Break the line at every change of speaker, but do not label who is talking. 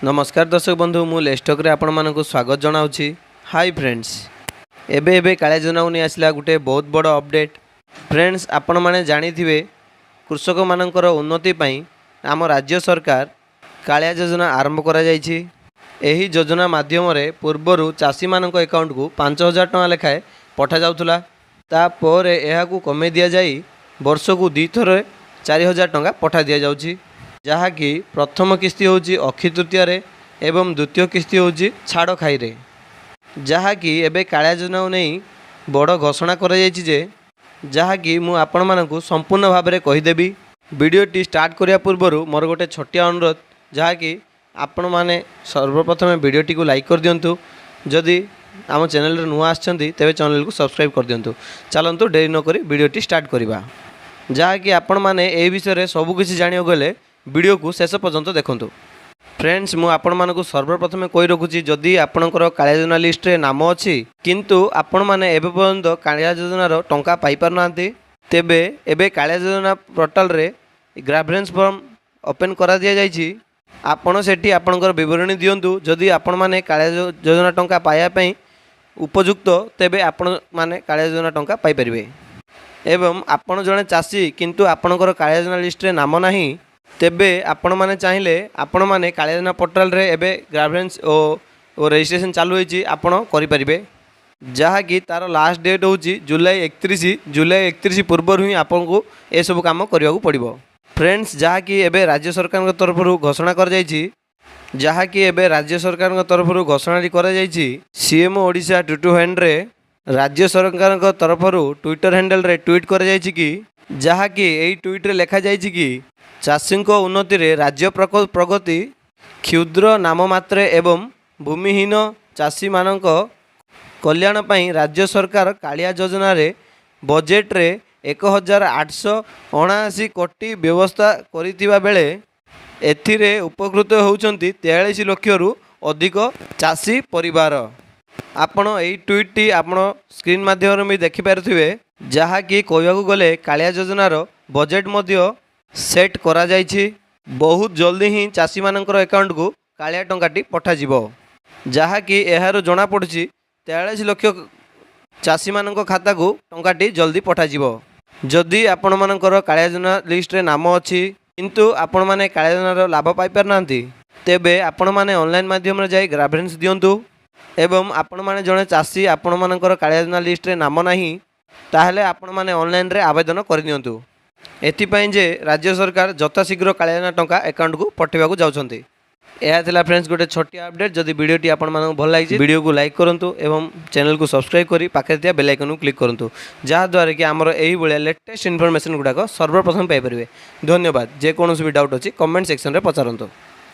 नमस्कार दर्शक बंधु मु लेस्टक रे आपण मानक स्वागत जनाऊँगी। हाय फ्रेंड्स, एबे एबे कालिया योजना नहीं आसला गोटे बहुत बड़ अपडेट। फ्रेंड्स, आपण माने जानी थिबे कृषक मानकर उन्नति पई आम राज्य सरकार कालिया योजना आरंभ करा जायछि। एही योजना माध्यम रे पूर्वरु चाषी मानक अकाउंट को 5000 टका लेखाए पठा जाउथुला। तापर एहाकू कमे दिया जाई वर्ष को 2 थर 4000 टका पठा दिया जाउछि। जहाँकि प्रथम किस्ती होची अक्षय तृतीया एवं द्वितीय किस्ती होची छाड़ खाई रे। जहाँकि एबे कालिया योजना नहीं बड़ घोषणा कर जहाँकि मु आपण मानकु संपूर्ण भाव में कहीदेवी। वीडियोटी स्टार्ट करिया पूर्व मोर गोटे छोटिया अनुरोध, जहाँकि आपण माने सर्वप्रथम वीडियोटी को लाइक कर दिंतु। जदि आम चैनल नुआ आछंती तेबे चैनल को सब्सक्राइब कर दिंतु। चलंतु डेरी न करी वीडियोटी स्टार्ट करिबा। जहाँकि आपण माने ए विषय सब किछि जानियो गले वीडियो को शेष पर्यंत देखंतु। फ्रेंड्स, मु आपण मानकु सर्वप्रथम कहि रखुछि, जदि आपणकर कालिया योजना लिस्ट रे नाम अछि किंतु आपण माने एबे पर्यंत कालिया योजनार टंका पाई पार नांती, तेबे एबे कालिया योजना पोर्टल रे ग्राभरेंस फॉर्म ओपन करा दिया जायछि। आपण सेठी आपणकर विवरणी दियंतु। जदि आपण माने कालिया योजना टंका पाया पई उपयुक्त, तेबे आपण माने कालिया योजना टंका पाई परिबे। एवं आपण जने चाषी किंतु आपणकर कालिया योजना लिस्ट रे नाम नाही, तेबे आपण माने चाहिए आपण माने कालिया योजना पोर्टल रे एबे ग्राभरेंस ओ रजिस्ट्रेशन चालू होईची आपण करि परिबे। जहाँकि तार लास्ट डेट होची जुलाई 31 पूर्व ही आपन को ए सब काम करने को पड़िबो। फ्रेंड्स, जहाँकि एबे राज्य सरकार तरफ घोषणा कर जायछि, जहाँकि एबे राज्य सरकार तरफ घोषणा कर जायछि। सीएम ओडिशा टुटू हैंड रे राज्य सरकार तरफ ट्विटर हैंडल रे ट्वीट कर जायछि कि जहाँकि एई ट्वीट रे लिखा जायछि कि चाषी उन्नति रे राज्य प्रगति क्षुद्र नाममात्र एवं भूमिहीन चाषी मानक कल्याण पई राज्य सरकार कालिया योजना रे बजेट रे 1879 कोटी व्यवस्था करितिबा बेले एथिरे उपकृत होउचंती 43 लाख रु अधिक चाषी परिवार। आपण एई ट्वीट टी आपण स्क्रीन माध्यम में देखि पारुथिबे। जहाँकि कहवाकू गले कालिया योजनार बजेट मध्य सेट करा जायछि। बहुत जल्दी ही चाषी मानकर अकाउंट को कालिया टंकाटी पठा जिवो। जहाँकि एहारो जना पड़ुछि 43 लाख चाषी मानक खाता को टंकाटी जल्दी पठा जिवो। जदि आपण मानकर कालिया योजना लिस्ट रे नाम अछि किंतु आपण माने कालिया योजनार लाभ पाई पार नांती, तेबे आपण माने ऑनलाइन माध्यम रे जाई ग्राभरेंस दियंतु। एवं आपण माने जने चाषी आपण मानकर कालिया योजना लिस्ट रे नाम नाही, ताहले आपण माने ऑनलाइन रे आवेदन कर दियंतु। एथिपाई जे राज्य सरकार यथाशीघ्र कालिया योजना टंका अकाउंट को पठेबाकू जाउछंती। यह थिला फ्रेंड्स गोटे छोटी अपडेट। जदि वीडियोटी आपण मानक भल लागिछि वीडियो को लाइक करंतु एवं चैनल को सब्सक्राइब करी पाखे थिया बेल आइकन को क्लिक करंतु, जहा द्वारा कि हमर एही बळिया लेटेस्ट इन्फॉर्मेशन गुडाक सर्वप्रथम पाई परिबे। धन्यवाद। जे कोनोसी भी डाउट अछि कमेंट सेक्शन रे पचारंतु।